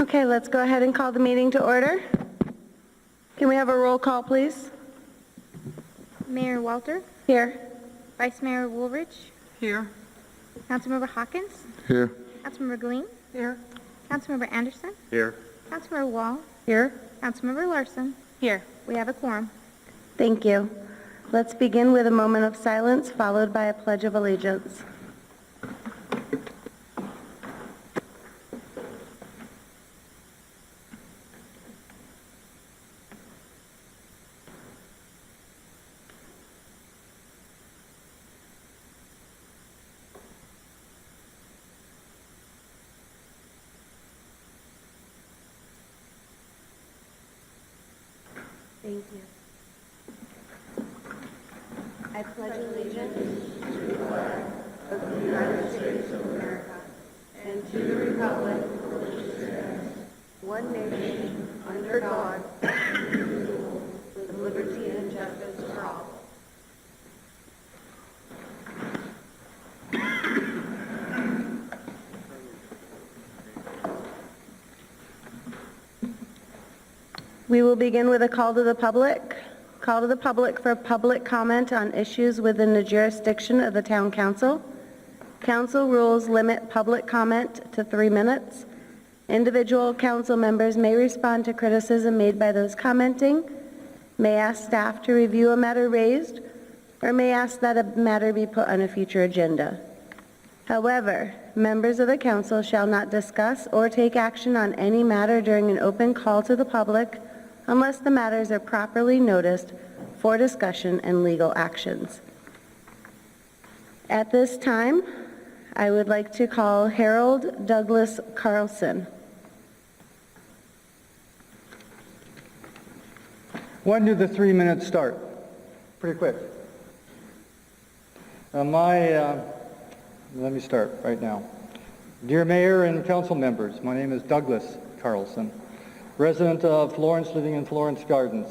Okay, let's go ahead and call the meeting to order. Can we have a roll call, please? Mayor Walter, Here. Vice Mayor Woolridge, Here. Councilmember Hawkins, Here. Councilmember Glean, Here. Councilmember Anderson, Here. Councilmember Wall, Here. Councilmember Larson. Here. We have a quorum. Thank you. Let's begin with a moment of silence, followed by a pledge of allegiance. Thank you. I pledge allegiance to the flag of the United States of America and to the republic for which it stands, one nation, under God, indivisible, with liberty and justice for all. We will begin with a call to the public. Call to the public for public comment on issues within the jurisdiction of the Town Council. Council rules limit public comment to 3 minutes. Individual council members may respond to criticism made by those commenting, may ask staff to review a matter raised, or may ask that a matter be put on a future agenda. However, members of the council shall not discuss or take action on any matter during an open call to the public unless the matters are properly noticed for discussion and legal actions. At this time, I would like to call Harold Douglas Carlson. When do the 3 minutes start? Pretty quick. Let me start right now. Dear Mayor and council members, my name is Douglas Carlson, resident of Florence, living in Florence Gardens.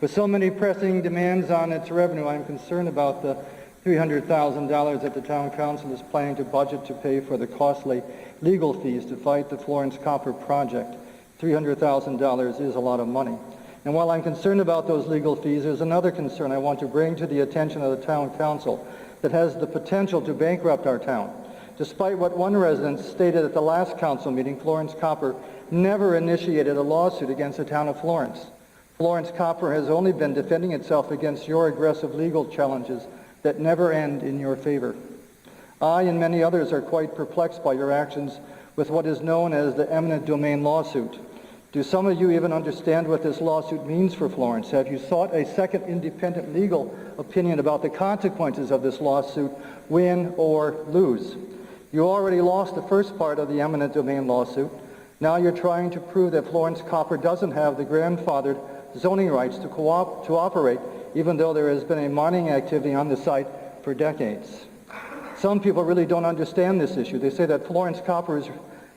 With so many pressing demands on its revenue, I'm concerned about the $300,000 that the Town Council is planning to budget to pay for the costly legal fees to fight the Florence Copper project. $300,000 is a lot of money. And while I'm concerned about those legal fees, there's another concern I want to bring to the attention of the Town Council that has the potential to bankrupt our town. Despite what one resident stated at the last council meeting, Florence Copper never initiated a lawsuit against the town of Florence. Florence Copper has only been defending itself against your aggressive legal challenges that never end in your favor. I and many others are quite perplexed by your actions with what is known as the eminent domain lawsuit. Do some of you even understand what this lawsuit means for Florence? Have you sought a second independent legal opinion about the consequences of this lawsuit, win or lose? You already lost the first part of the eminent domain lawsuit. Now you're trying to prove that Florence Copper doesn't have the grandfathered zoning rights to operate, even though there has been a mining activity on the site for decades. Some people really don't understand this issue. They say that Florence Copper is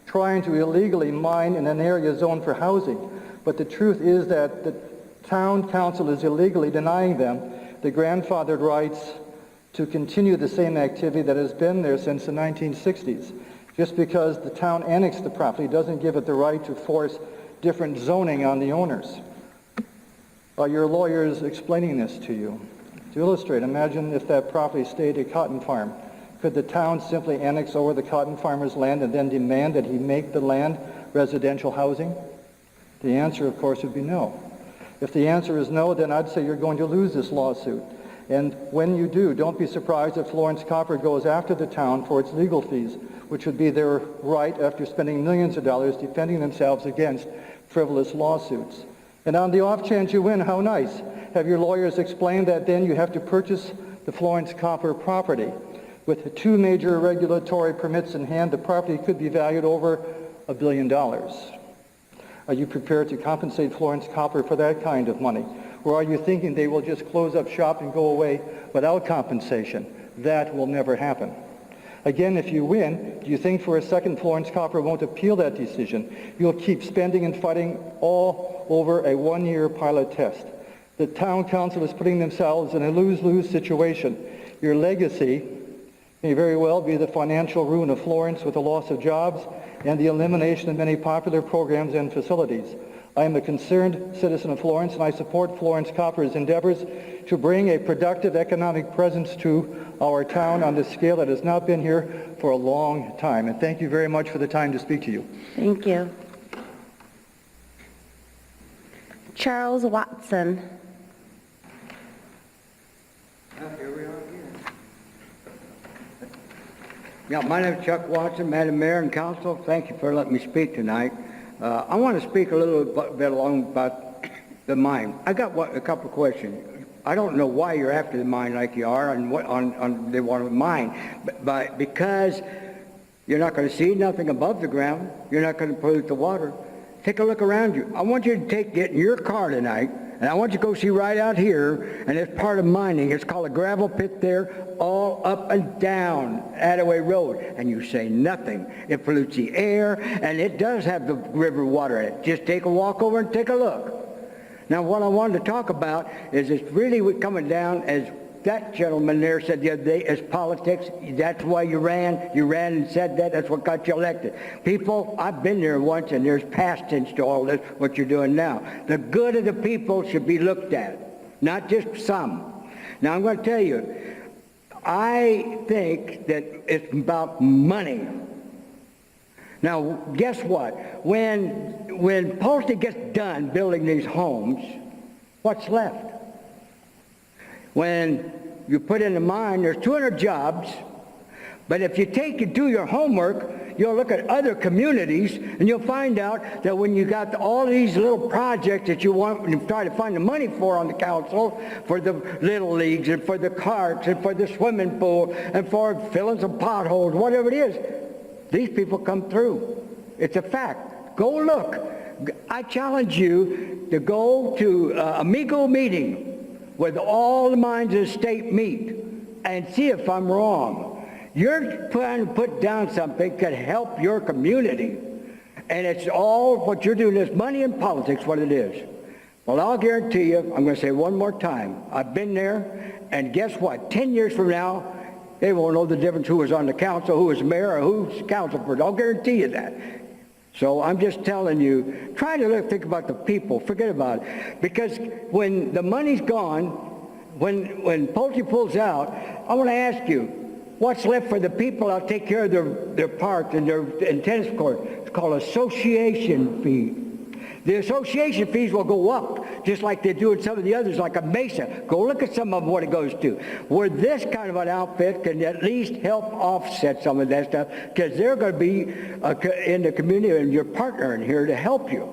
trying to illegally mine in an area zoned for housing, but the truth is that the Town Council is illegally denying them the grandfathered rights to continue the same activity that has been there since the 1960s. Just because the town annexed the property doesn't give it the right to force different zoning on the owners. Are your lawyers explaining this to you? To illustrate, imagine if that property stayed a cotton farm. Could the town simply annex over the cotton farmer's land and then demand that he make the land residential housing? The answer, of course, would be no. If the answer is no, then I'd say you're going to lose this lawsuit. And when you do, don't be surprised if Florence Copper goes after the town for its legal fees, which would be their right after spending millions of dollars defending themselves against frivolous lawsuits. And on the off chance you win, how nice. Have your lawyers explained that then you have to purchase the Florence Copper property? With 2 major regulatory permits in hand, the property could be valued over $1 billion. Are you prepared to compensate Florence Copper for that kind of money? Or are you thinking they will just close up shop and go away without compensation? That will never happen. Again, if you win, do you think for a second Florence Copper won't appeal that decision? You'll keep spending and fighting all over a 1-year pilot test. The Town Council is putting themselves in a lose-lose situation. Your legacy may very well be the financial ruin of Florence with the loss of jobs and the elimination of many popular programs and facilities. I am a concerned citizen of Florence, and I support Florence Copper's endeavors to bring a productive economic presence to our town on this scale that has not been here for a long time. And thank you very much for the time to speak to you. Thank you. Charles Watson. Here we are again. Yeah, my name is Chuck Watson, Madam Mayor and Council. Thank you for letting me speak tonight. I want to speak a little bit along about the mine. I got a couple of questions. I don't know why you're after the mine like you are, and what on they want to mine, but because you're not going to see nothing above the ground, you're not going to pollute the water. Take a look around you. I want you to get in your car tonight, and I want you to go see right out here, and it's part of mining. It's called a gravel pit there, all up and down Attaway Road. And you say nothing. It pollutes the air, and it does have the river water in it. Just take a walk over and take a look. Now, what I wanted to talk about is it's really coming down, as that gentleman there said the other day, as politics. That's why you ran. You ran and said that. That's what got you elected. People, I've been there once, and there's past tense to all this, what you're doing now. The good of the people should be looked at, not just some. Now, I'm going to tell you, I think that it's about money. Now, guess what? When Pulte gets done building these homes, what's left? When you put in the mine, there's 200 jobs, but if you do your homework, you'll look at other communities, and you'll find out that when you got all these little projects that you want and you try to find the money for on the council, for the little leagues and for the carts and for the swimming pool and for filling some potholes, whatever it is, these people come through. It's a fact. Go look. I challenge you to go to Amigo meeting where all the mines of the state meet and see if I'm wrong. You're trying to put down something that could help your community, and it's all what you're doing is money and politics, what it is. Well, I'll guarantee you, I'm going to say one more time, I've been there, and guess what? 10 years from now, they won't know the difference who was on the council, who was mayor, or who's council person. I'll guarantee you that. So I'm just telling you, try to think about the people. Forget about it. Because when the money's gone, when Pulte pulls out, I want to ask you, what's left for the people that'll take care of their parks and their tennis court? It's called association fee. The association fees will go up, just like they do in some of the others, like a Mesa. Go look at some of them, what it goes to. Where this kind of an outfit can at least help offset some of that stuff, because they're going to be in the community, and your partner in here to help you.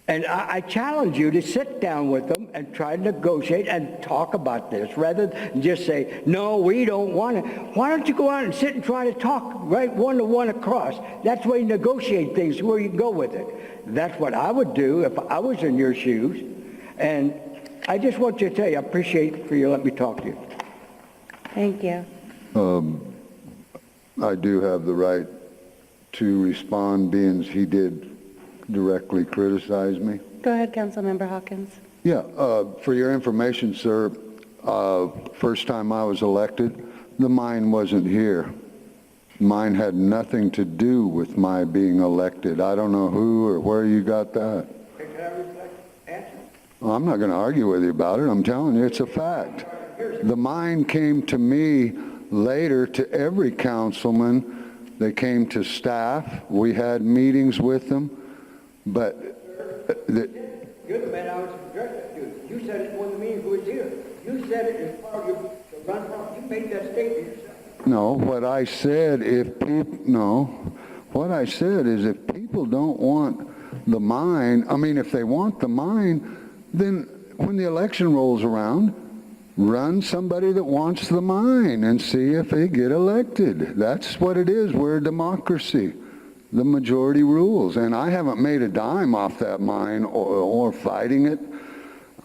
And I challenge you to sit down with them and try to negotiate and talk about this, rather than just say, no, we don't want it. Why don't you go out and sit and try to talk right one-to-one across? That's where you negotiate things, where you can go with it. That's what I would do if I was in your shoes. And I just want you to tell you, I appreciate for you letting me talk to you. Thank you. I do have the right to respond, being he did directly criticize me. Go ahead, Councilmember Hawkins. Yeah, for your information, sir, first time I was elected, the mine wasn't here. Mine had nothing to do with my being elected. I don't know who or where you got that. Can I answer? Well, I'm not going to argue with you about it. I'm telling you, it's a fact. The mine came to me later, to every councilman. They came to staff. We had meetings with them. But You're the man I was addressing to. You said it wasn't me who was here. You said it as part of your run. You made that statement yourself. no, what I said, what I said is if people don't want the mine, if they want the mine, then when the election rolls around, run somebody that wants the mine and see if they get elected. That's what it is. We're a democracy. The majority rules, and I haven't made a dime off that mine or fighting it.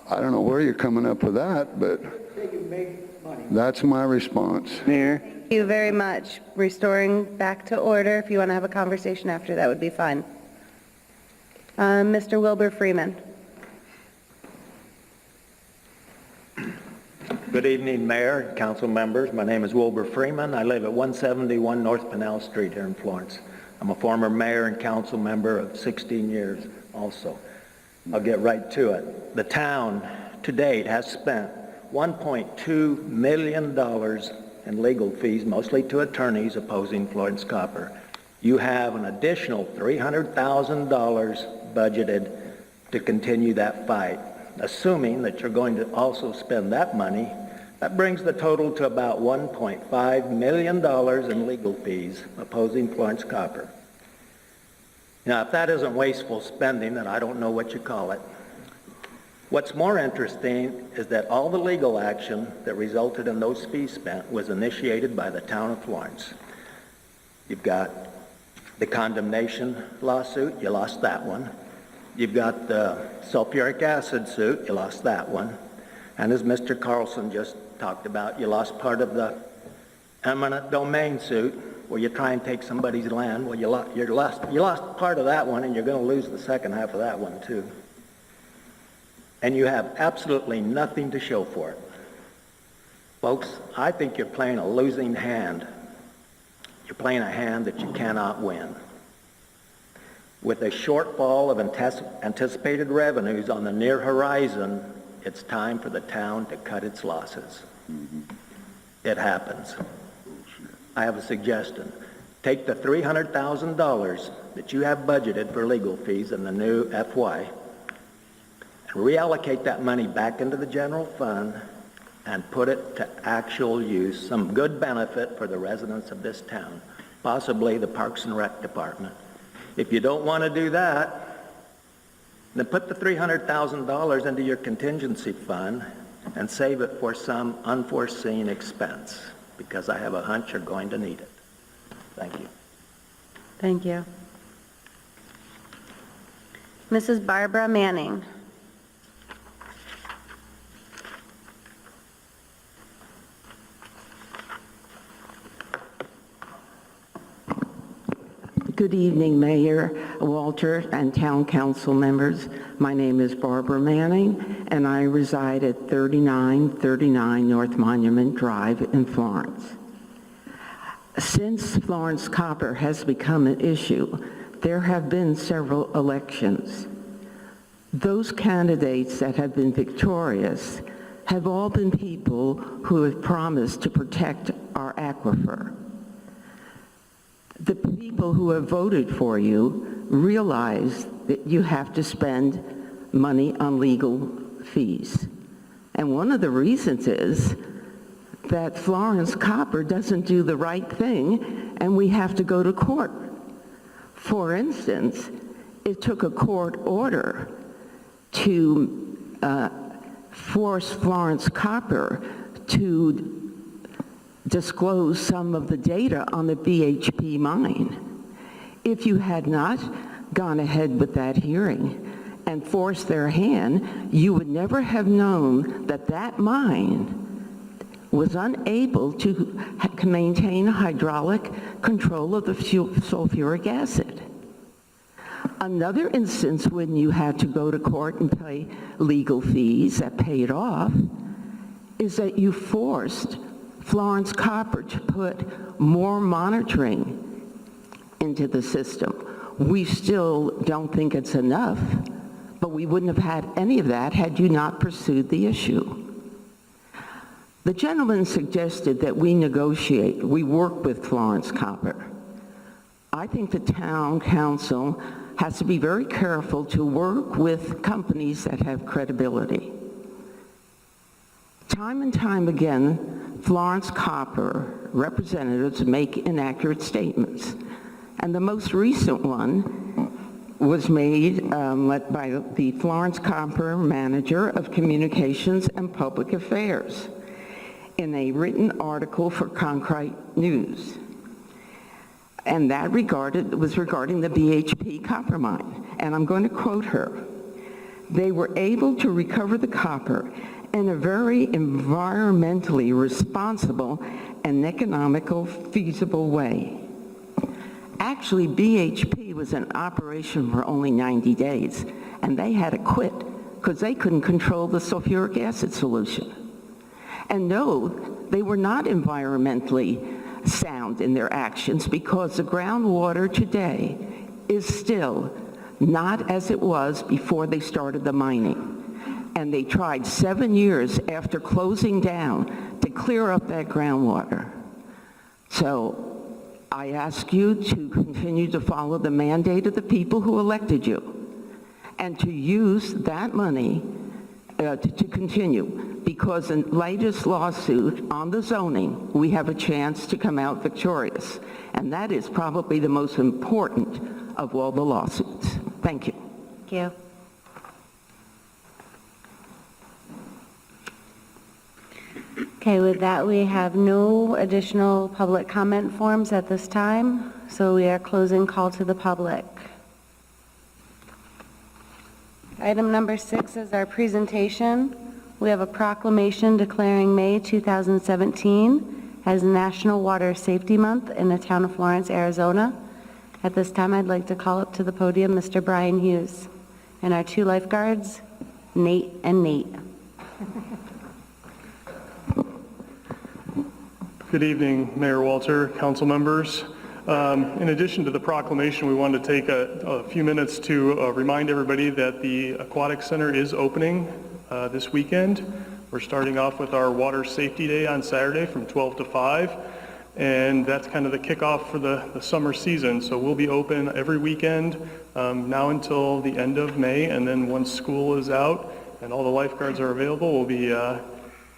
I don't know where you're coming up with that, but that's my response. Mayor? Thank you very much. Restoring back to order. If you want to have a conversation after, that would be fine. Mr. Wilbur Freeman. Good evening, Mayor and council members. My name is Wilbur Freeman. I live at 171 North Pinell Street here in Florence. I'm a former mayor and council member of 16 years also. I'll get right to it. The town to date has spent $1.2 million in legal fees, mostly to attorneys opposing Florence Copper. You have an additional $300,000 budgeted to continue that fight. Assuming that you're going to also spend that money, that brings the total to about $1.5 million in legal fees opposing Florence Copper. Now, if that isn't wasteful spending, then I don't know what you call it. What's more interesting is that all the legal action that resulted in those fees spent was initiated by the town of Florence. You've got the condemnation lawsuit, you lost that one. You've got the sulfuric acid suit, you lost that one. And as Mr. Carlson just talked about, you lost part of the eminent domain suit where you try and take somebody's land. Well, you lost part of that one, and you're going to lose the second half of that one too. And you have absolutely nothing to show for it. Folks, I think you're playing a losing hand. You're playing a hand that you cannot win. With a shortfall of anticipated revenues on the near horizon, it's time for the town to cut its losses. It happens. I have a suggestion. Take the $300,000 that you have budgeted for legal fees in the new FY and reallocate that money back into the general fund and put it to actual use, some good benefit for the residents of this town, possibly the Parks and Rec Department. If you don't want to do that, then put the $300,000 into your contingency fund and save it for some unforeseen expense, because I have a hunch you're going to need it. Thank you. Thank you. Mrs. Barbara Manning. Good evening, Mayor Walter and Town Council members. My name is Barbara Manning, and I reside at 3939 North Monument Drive in Florence. Since Florence Copper has become an issue, there have been several elections. Those candidates that have been victorious have all been people who have promised to protect our aquifer. The people who have voted for you realize that you have to spend money on legal fees. And one of the reasons is that Florence Copper doesn't do the right thing, and we have to go to court. For instance, it took a court order to force Florence Copper to disclose some of the data on the BHP mine. If you had not gone ahead with that hearing and forced their hand, you would never have known that that mine was unable to maintain hydraulic control of the sulfuric acid. Another instance when you had to go to court and pay legal fees that paid off is that you forced Florence Copper to put more monitoring into the system. We still don't think it's enough, but we wouldn't have had any of that had you not pursued the issue. The gentleman suggested that we work with Florence Copper. I think the town council has to be very careful to work with companies that have credibility. Time and time again, Florence Copper representatives make inaccurate statements. And the most recent one was made by the Florence Copper manager of communications and public affairs in a written article for Concrete News. And that was regarding the BHP copper mine. And I'm going to quote her. They were able to recover the copper in a very environmentally responsible and economical, feasible way. Actually, BHP was in operation for only 90 days, and they had to quit because they couldn't control the sulfuric acid solution. And no, they were not environmentally sound in their actions, because the groundwater today is still not as it was before they started the mining. And they tried 7 years after closing down to clear up that groundwater. So I ask you to continue to follow the mandate of the people who elected you and to use that money to continue, because in the latest lawsuit on the zoning, we have a chance to come out victorious. And that is probably the most important of all the lawsuits. Thank you. Thank you. Okay, with that, we have no additional public comment forms at this time, so we are closing call to the public. Item number 6 is our presentation. We have a proclamation declaring May 2017 as National Water Safety Month in the town of Florence, Arizona. At this time, I'd like to call up to the podium Mr. Brian Hughes and our 2 lifeguards, Nate and Nate. Good evening, Mayor Walter, council members. In addition to the proclamation, we wanted to take a few minutes to remind everybody that the Aquatic Center is opening this weekend. We're starting off with our Water Safety Day on Saturday from 12 to 5, and that's kind of the kickoff for the summer season. So we'll be open every weekend now until the end of May, and then once school is out and all the lifeguards are available, we'll be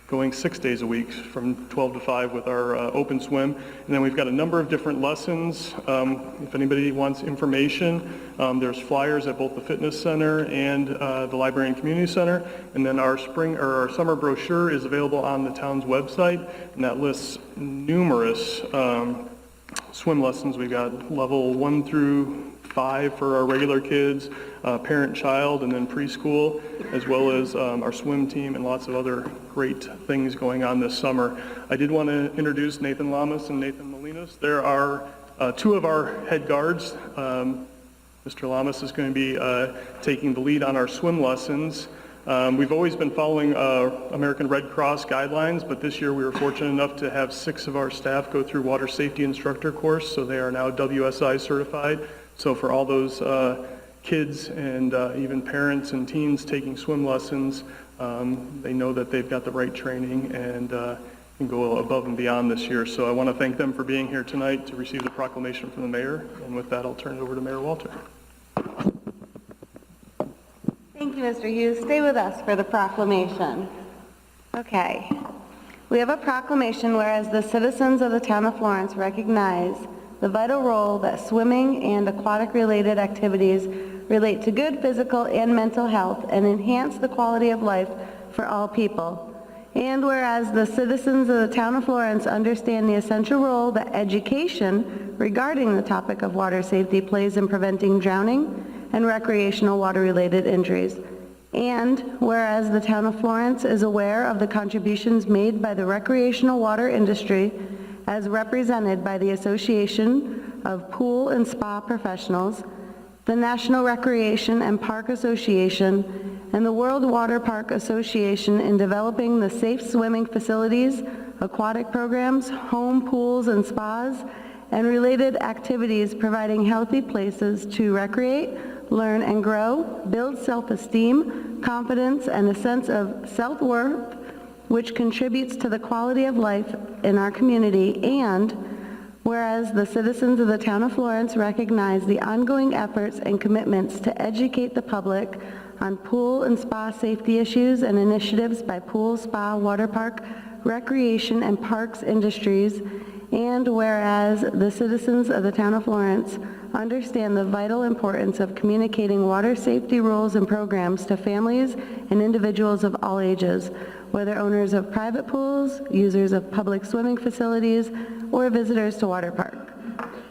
going 6 days a week from 12 to 5 with our open swim. And then we've got a number of different lessons. If anybody wants information, there's flyers at both the fitness center and the library and community center. And then our summer brochure is available on the town's website, and that lists numerous swim lessons. We've got level 1 through 5 for our regular kids, parent-child, and then preschool, as well as our swim team and lots of other great things going on this summer. I did want to introduce Nathan Lamas and Nathan Molinas. There are 2 of our head guards. Mr. Lamas is going to be taking the lead on our swim lessons. We've always been following American Red Cross guidelines, but this year we were fortunate enough to have 6 of our staff go through water safety instructor course, so they are now WSI certified. So for all those kids and even parents and teens taking swim lessons, they know that they've got the right training and can go above and beyond this year. So I want to thank them for being here tonight to receive the proclamation from the mayor. And with that, I'll turn it over to Mayor Walter. Thank you, Mr. Hughes. Stay with us for the proclamation. Okay. We have a proclamation whereas the citizens of the town of Florence recognize the vital role that swimming and aquatic-related activities relate to good physical and mental health and enhance the quality of life for all people. And whereas the citizens of the town of Florence understand the essential role that education regarding the topic of water safety plays in preventing drowning and recreational water-related injuries. And whereas the town of Florence is aware of the contributions made by the recreational water industry as represented by the Association of Pool and Spa Professionals, the National Recreation and Park Association, and the World Water Park Association in developing the safe swimming facilities, aquatic programs, home pools and spas, and related activities providing healthy places to recreate, learn and grow, build self-esteem, confidence, and a sense of self-worth, which contributes to the quality of life in our community. And whereas the citizens of the town of Florence recognize the ongoing efforts and commitments to educate the public on pool and spa safety issues and initiatives by pool, spa, water park, recreation, and parks industries, and whereas the citizens of the town of Florence understand the vital importance of communicating water safety rules and programs to families and individuals of all ages, whether owners of private pools, users of public swimming facilities, or visitors to water park.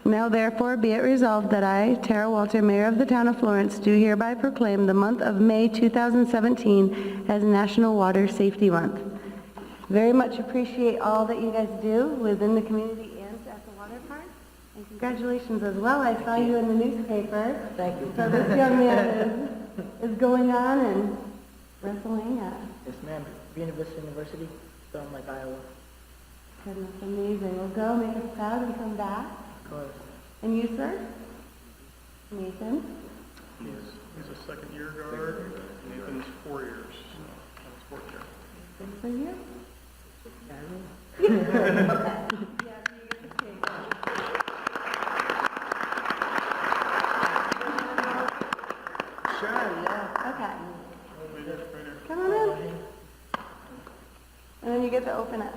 Now therefore be it resolved that I, Tara Walter, Mayor of the Town of Florence, do hereby proclaim the month of May 2017 as National Water Safety Month. Very much appreciate all that you guys do within the community and at the water park. And congratulations as well. I saw you in the newspaper. Thank you. So this young man is going on and wrestling at Yes, ma'am. Buena Vista University. like Iowa. Goodness, amazing. Well, go, make us proud, and come back. Of course. And you, sir? Nathan? He's a second-year guard. Nathan's 4 years. So that's 4 years. Good for you. Sure, yeah. Okay. Come on in. And then you get to open it.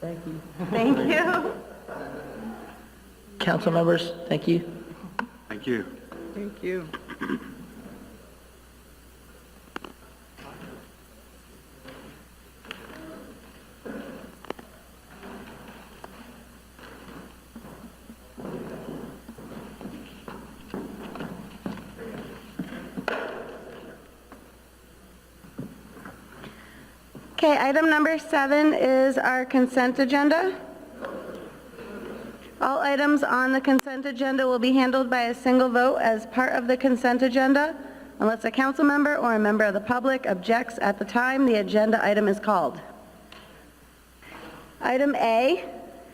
Thank you. Thank you. Council members, thank you. Thank you. Thank you. Okay, item number 7 is our consent agenda. All items on the consent agenda will be handled by a single vote as part of the consent agenda, unless a council member or a member of the public objects at the time the agenda item is called. Item A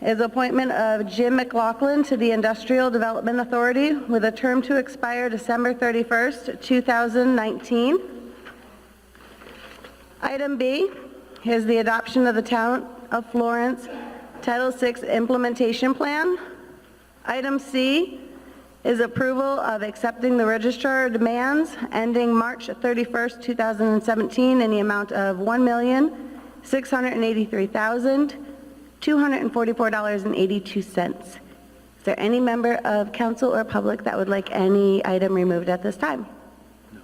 is appointment of Jim McLaughlin to the Industrial Development Authority with a term to expire December 31st, 2019. Item B is the adoption of the Town of Florence Title VI Implementation Plan. Item C is approval of accepting the registrar demands ending March 31st, 2017 in the amount of $1,683,244.82. Is there any member of council or public that would like any item removed at this time? No.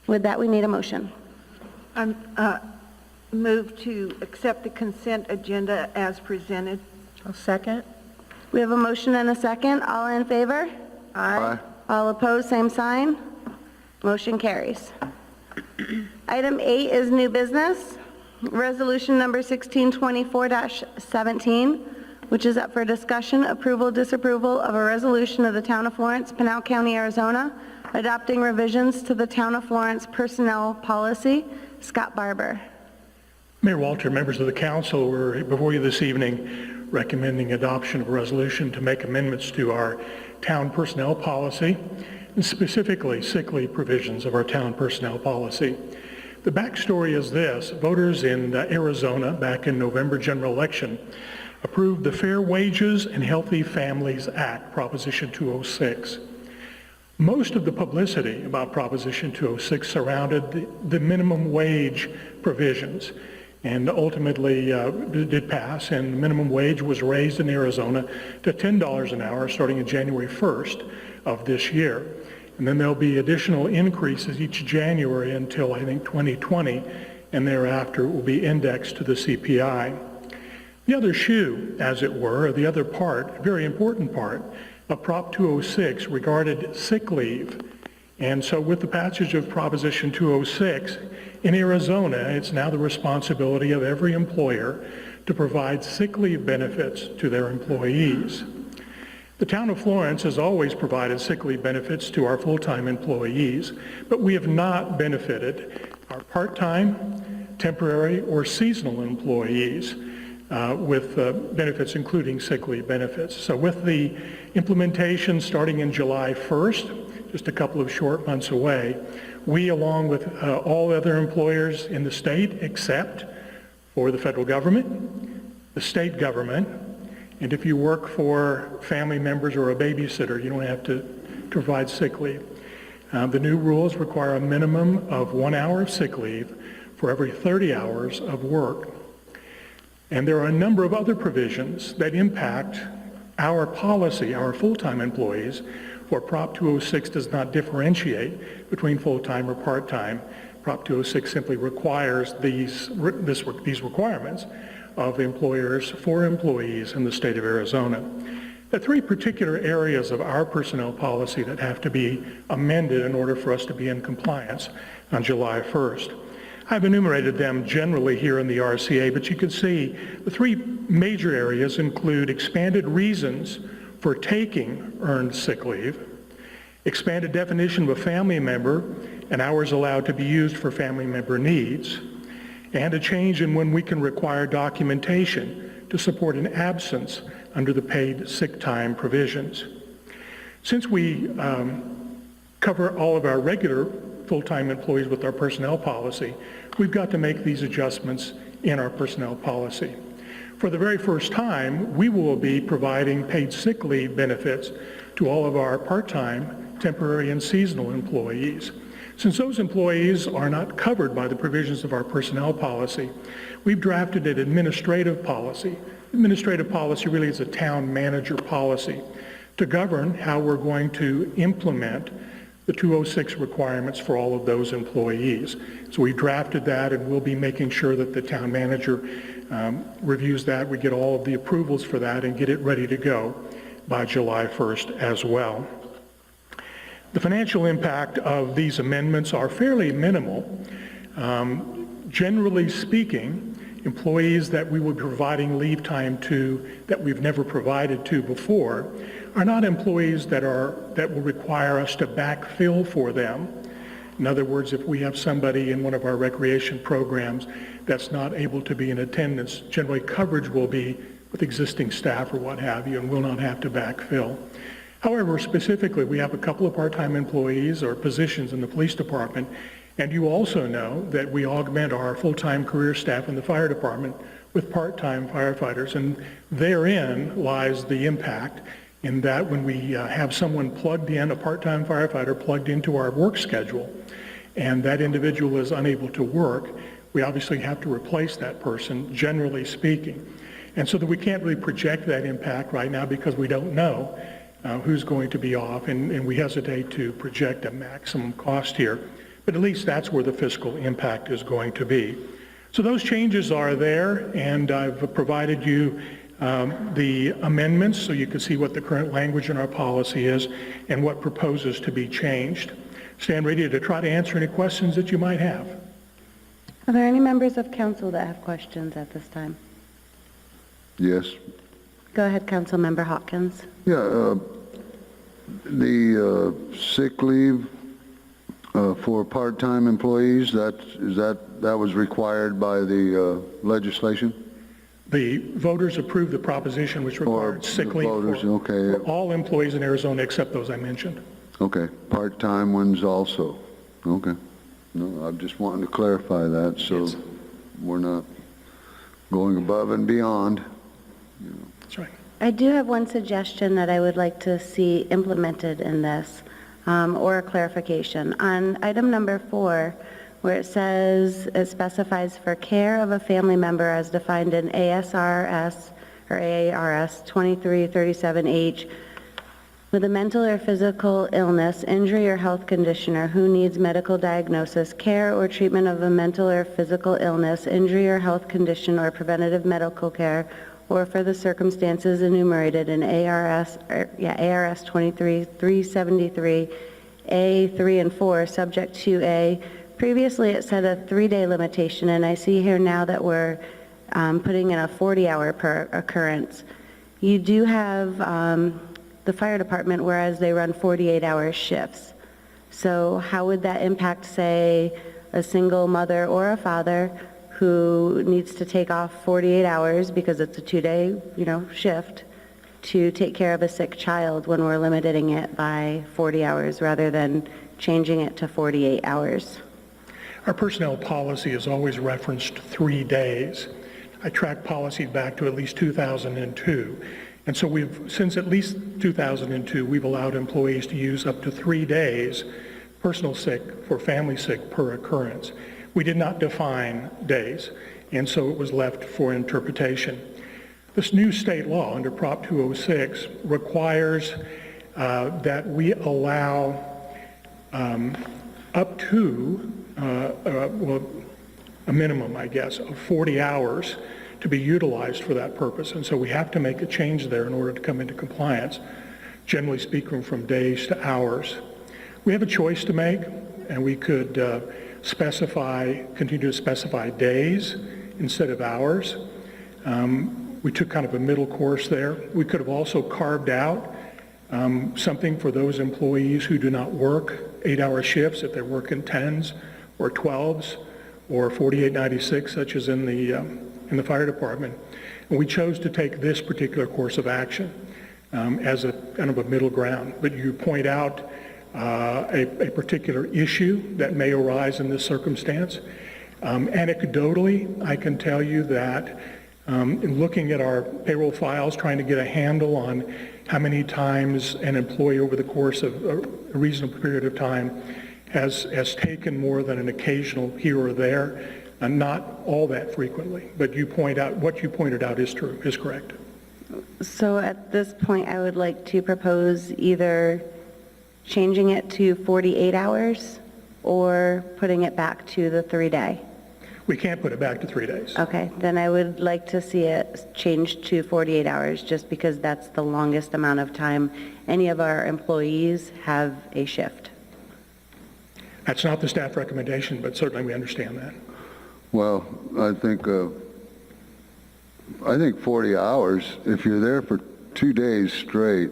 With that, we need a motion. Move to accept the consent agenda as presented. I'll second. We have a motion and a second. All in favor? Aye. All opposed, same sign. Motion carries. Item 8 is new business. Resolution number 1624-17, which is up for discussion, approval, disapproval of a resolution of the Town of Florence, Pinal County, Arizona, adopting revisions to the Town of Florence personnel policy. Scott Barber. Mayor Walter, members of the council, we're before you this evening recommending adoption of a resolution to make amendments to our town personnel policy, and specifically sick leave provisions of our town personnel policy. The backstory is this: voters in Arizona back in November general election approved the Fair Wages and Healthy Families Act, Proposition 206. Most of the publicity about Proposition 206 surrounded the minimum wage provisions, and ultimately did pass, and the minimum wage was raised in Arizona to $10 an hour starting in January 1st of this year. And then there'll be additional increases each January until, I think, 2020, and thereafter it will be indexed to the CPI. The other shoe, as it were, the other part, very important part, of Prop 206 regarded sick leave. And so with the passage of Proposition 206, in Arizona, it's now the responsibility of every employer to provide sick leave benefits to their employees. The Town of Florence has always provided sick leave benefits to our full-time employees, but we have not benefited our part-time, temporary, or seasonal employees with benefits including sick leave benefits. So with the implementation starting in July 1st, just a couple of short months away, we, along with all other employers in the state, except for the federal government, the state government, and if you work for family members or a babysitter, you don't have to provide sick leave. The new rules require a minimum of 1 hour of sick leave for every 30 hours of work. And there are a number of other provisions that impact our policy, our full-time employees, where Prop 206 does not differentiate between full-time or part-time. Prop 206 simply requires these requirements of employers for employees in the state of Arizona. The three particular areas of our personnel policy that have to be amended in order for us to be in compliance on July 1st. I've enumerated them generally here in the RCA, but you can see the three major areas include expanded reasons for taking earned sick leave, expanded definition of a family member and hours allowed to be used for family member needs, and a change in when we can require documentation to support an absence under the paid sick time provisions. Since we cover all of our regular full-time employees with our personnel policy, we've got to make these adjustments in our personnel policy. For the very first time, we will be providing paid sick leave benefits to all of our part-time, temporary, and seasonal employees. Since those employees are not covered by the provisions of our personnel policy, we've drafted an administrative policy. Administrative policy really is a town manager policy to govern how we're going to implement the 206 requirements for all of those employees. So we drafted that, and we'll be making sure that the town manager reviews that. We get all of the approvals for that and get it ready to go by July 1st as well. The financial impact of these amendments are fairly minimal. Generally speaking, employees that we will be providing leave time to that we've never provided to before are not employees that will require us to backfill for them. In other words, if we have somebody in one of our recreation programs that's not able to be in attendance, generally coverage will be with existing staff or what have you, and will not have to backfill. However, specifically, we have a couple of part-time employees or positions in the police department, and you also know that we augment our full-time career staff in the fire department with part-time firefighters, and therein lies the impact in that when we have someone plugged in, a part-time firefighter plugged into our work schedule, and that individual is unable to work, we obviously have to replace that person, generally speaking. And so that we can't really project that impact right now because we don't know who's going to be off, and we hesitate to project a maximum cost here. But at least that's where the fiscal impact is going to be. So those changes are there, and I've provided you the amendments so you can see what the current language in our policy is and what proposes to be changed. Stand ready to try to answer any questions that you might have. Are there any members of council that have questions at this time? Yes. Go ahead, Councilmember Hopkins. Yeah, the sick leave for part-time employees, that was required by the legislation? The voters approved the proposition which required sick leave for all employees in Arizona except those I mentioned. Okay, part-time ones also. Okay. No, I'm just wanting to clarify that so we're not going above and beyond. That's right. I do have one suggestion that I would like to see implemented in this, or a clarification. On item number 4, where it says, it specifies for care of a family member as defined in ASRS or AARS 2337H, with a mental or physical illness, injury, or health condition, or who needs medical diagnosis, care, or treatment of a mental or physical illness, injury, or health condition, or preventative medical care, or for the circumstances enumerated in ARS 2373 A3 and 4, subject to A. Previously, it said a 3-day limitation, and I see here now that we're putting in a 40-hour per occurrence. You do have the fire department, whereas they run 48-hour shifts. So how would that impact, say, a single mother or a father who needs to take off 48 hours because it's a 2-day, shift to take care of a sick child when we're limiting it by 40 hours rather than changing it to 48 hours? Our personnel policy has always referenced 3 days. I track policy back to at least 2002. And so since at least 2002, we've allowed employees to use up to 3 days personal sick for family sick per occurrence. We did not define days, and so it was left for interpretation. This new state law under Prop 206 requires that we allow up to, a minimum, I guess, of 40 hours to be utilized for that purpose. And so we have to make a change there in order to come into compliance, generally speaking from days to hours. We have a choice to make, and we could continue to specify days instead of hours. We took kind of a middle course there. We could have also carved out something for those employees who do not work 8-hour shifts, if they're working 10s or 12s or 4896, such as in the fire department. And we chose to take this particular course of action as a kind of a middle ground. But you point out a particular issue that may arise in this circumstance. Anecdotally, I can tell you that in looking at our payroll files, trying to get a handle on how many times an employee over the course of a reasonable period of time has taken more than an occasional here or there, and not all that frequently. But what you pointed out is true, is correct. So at this point, I would like to propose either changing it to 48 hours or putting it back to the 3-day. We can't put it back to 3 days. Okay, then I would like to see it changed to 48 hours, just because that's the longest amount of time any of our employees have a shift. That's not the staff recommendation, but certainly we understand that. Well, I think 40 hours, if you're there for 2 days straight,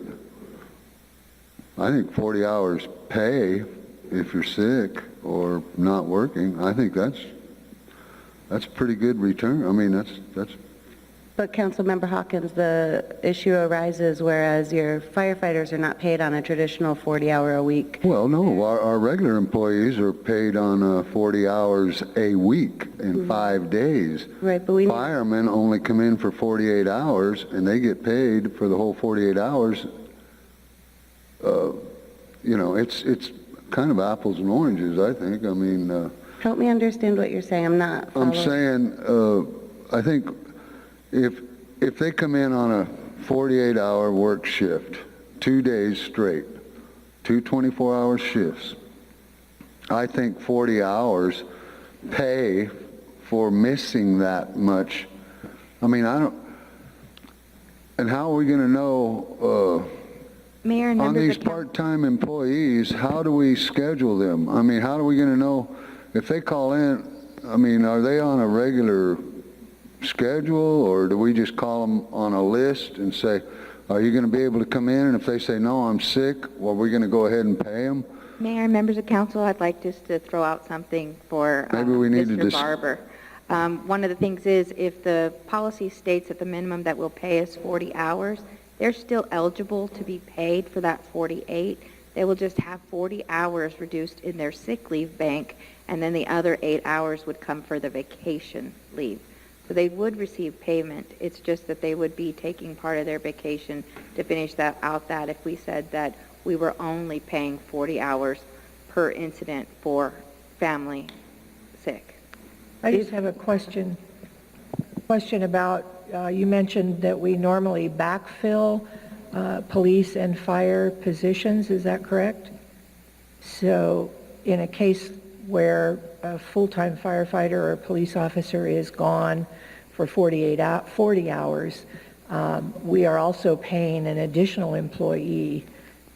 I think 40 hours pay if you're sick or not working, I think that's a pretty good return. I mean, that's. But Councilmember Hawkins, the issue arises whereas your firefighters are not paid on a traditional 40-hour-a-week. Well, no, our regular employees are paid on 40 hours a week in 5 days. Right, but we need... Firemen only come in for 48 hours, and they get paid for the whole 48 hours. You know, it's kind of apples and oranges, I think. I mean... Help me understand what you're saying. I'm not following. I'm saying, I think if they come in on a 48-hour work shift, 2 days straight, 2 24-hour shifts, I think 40 hours pay for missing that much. I mean, and how are we going to know, Mayor and on members these of council. part-time employees, how do we schedule them? I mean, how are we going to know if they call in? I mean, are they on a regular schedule, or do we just call them on a list and say, are you going to be able to come in? And if they say, no, I'm sick, well, we're going to go ahead and pay them? Mayor and members of council, I'd like just to throw out something for Maybe we need to Mr. Barber. One of the things is, if the policy states that the minimum that we'll pay is 40 hours, they're still eligible to be paid for that 48. They will just have 40 hours reduced in their sick leave bank, and then the other 8 hours would come for the vacation leave. So they would receive payment. It's just that they would be taking part of their vacation to finish that out. That if we said that we were only paying 40 hours per incident for family sick. I just have a question about, you mentioned that we normally backfill police and fire positions, is that correct? So in a case where a full-time firefighter or a police officer is gone for 40 hours, we are also paying an additional employee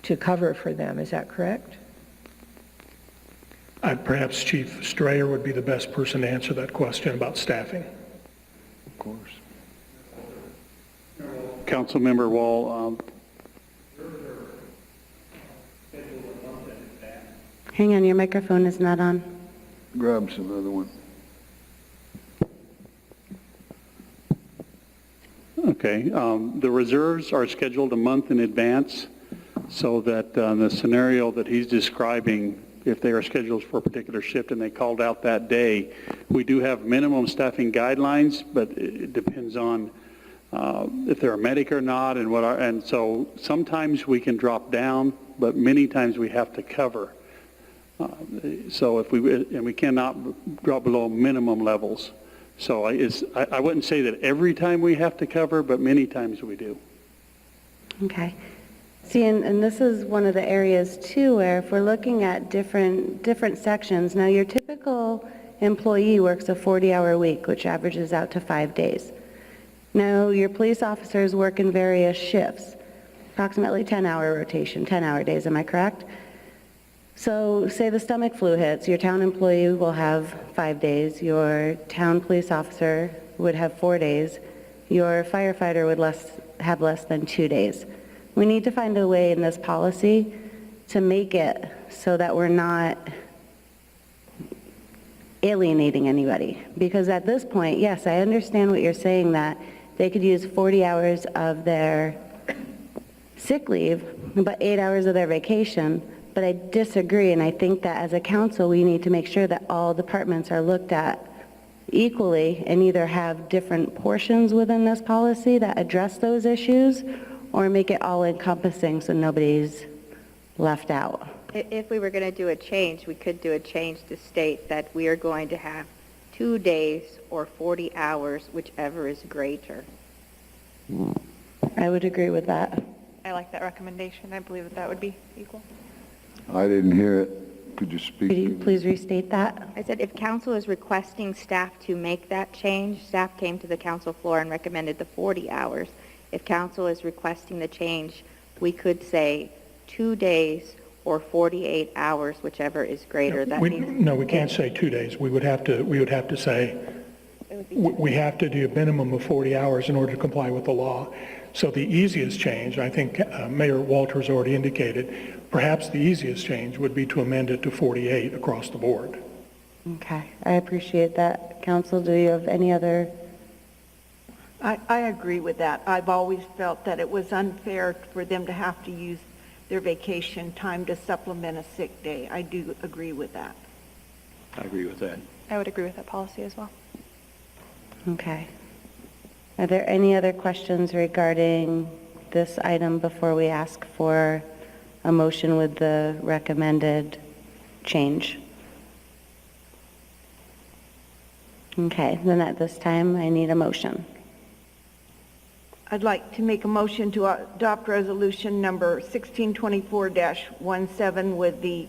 to cover for them, is that correct? Perhaps Chief Strayer would be the best person to answer that question about staffing. Of course. Councilmember Wall, Hang on, your microphone is not on. Grab some other one. okay, the reserves are scheduled a month in advance, so that the scenario that he's describing, if they are scheduled for a particular shift and they called out that day, we do have minimum staffing guidelines, but it depends on if they're a medic or not, and so sometimes we can drop down, but many times we have to cover. So we cannot drop below minimum levels. So I wouldn't say that every time we have to cover, but many times we do. Okay. See, and this is one of the areas too where if we're looking at different sections, now your typical employee works a 40-hour week, which averages out to 5 days. Now, your police officers work in various shifts, approximately 10-hour rotation, 10-hour days, am I correct? So say the stomach flu hits, your town employee will have 5 days, your town police officer would have 4 days, your firefighter would have less than 2 days. We need to find a way in this policy to make it so that we're not alienating anybody. Because at this point, yes, I understand what you're saying, that they could use 40 hours of their sick leave, but 8 hours of their vacation. But I disagree, and I think that as a council, we need to make sure that all departments are looked at equally and either have different portions within this policy that address those issues or make it all encompassing so nobody's left out. If we were going to do a change, we could do a change to state that we are going to have 2 days or 40 hours, whichever is greater. I would agree with that. I like that recommendation. I believe that would be equal. I didn't hear it. Could you speak? Could you please restate that? I said if council is requesting staff to make that change, staff came to the council floor and recommended the 40 hours. If council is requesting the change, we could say 2 days or 48 hours, whichever is greater. No, we can't say 2 days. We would have to say we have to do a minimum of 40 hours in order to comply with the law. So the easiest change, I think Mayor Walters already indicated, perhaps the easiest change would be to amend it to 48 across the board. Okay, I appreciate that. Council, do you have any other? I agree with that. I've always felt that it was unfair for them to have to use their vacation time to supplement a sick day. I do agree with that. I agree with that. I would agree with that policy as well. Okay. Are there any other questions regarding this item before we ask for a motion with the recommended change? Okay, then at this time, I need a motion. I'd like to make a motion to adopt resolution number 1624-17 with the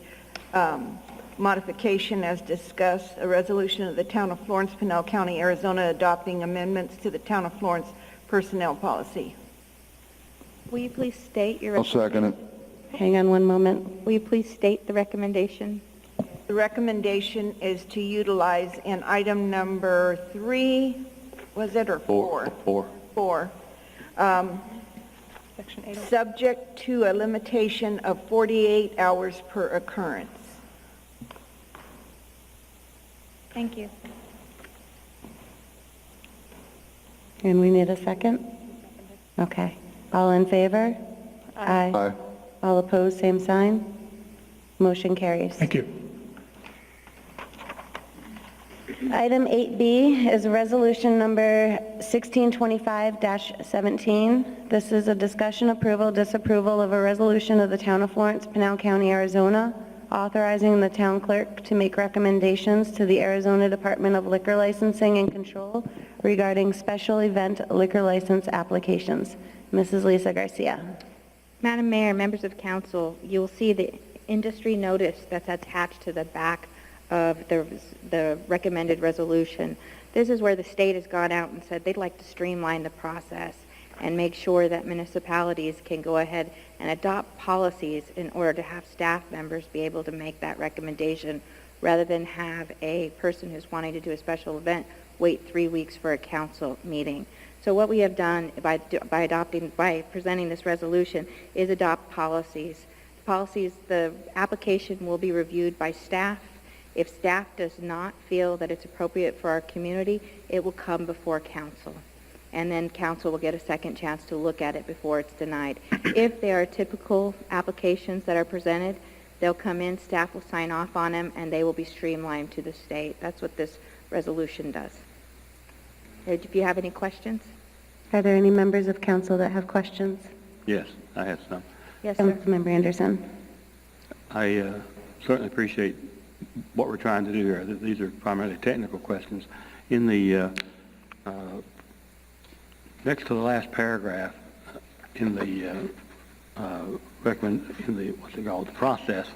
modification as discussed, a resolution of the Town of Florence, Pinal County, Arizona, adopting amendments to the Town of Florence personnel policy. Will you please state your... I'll second it. Hang on one moment. Will you please state the recommendation? The recommendation is to utilize in item number 3, was it, or 4? 4. Section 8. Subject to a limitation of 48 hours per occurrence. Thank you. And we need a second? Okay. All in favor? Aye. Aye. All opposed, same sign. Motion carries. Thank you. Item 8B is resolution number 1625-17. This is a discussion, approval, disapproval of a resolution of the Town of Florence, Pinal County, Arizona, authorizing the town clerk to make recommendations to the Arizona Department of Liquor Licensing and Control regarding special event liquor license applications. Mrs. Lisa Garcia. Madam Mayor, members of council, you'll see the industry notice that's attached to the back of the recommended resolution. This is where the state has gone out and said they'd like to streamline the process and make sure that municipalities can go ahead and adopt policies in order to have staff members be able to make that recommendation rather than have a person who's wanting to do a special event wait 3 weeks for a council meeting. So what we have done by presenting this resolution is adopt policies. The application will be reviewed by staff. If staff does not feel that it's appropriate for our community, it will come before council. And then council will get a second chance to look at it before it's denied. If there are typical applications that are presented, they'll come in, staff will sign off on them, and they will be streamlined to the state. That's what this resolution does. If you have any questions? Are there any members of council that have questions? Yes, I have some. Yes, sir. Councilmember Anderson. I certainly appreciate what we're trying to do here. These are primarily technical questions. In the next to the last paragraph, in the the process,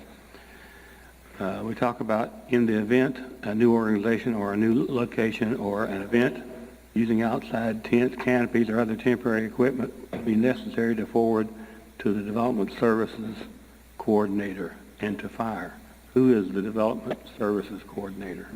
we talk about in the event a new organization or a new location or an event using outside tents, canopies, or other temporary equipment will be necessary to forward to the Development Services Coordinator and to fire. Who is the Development Services Coordinator?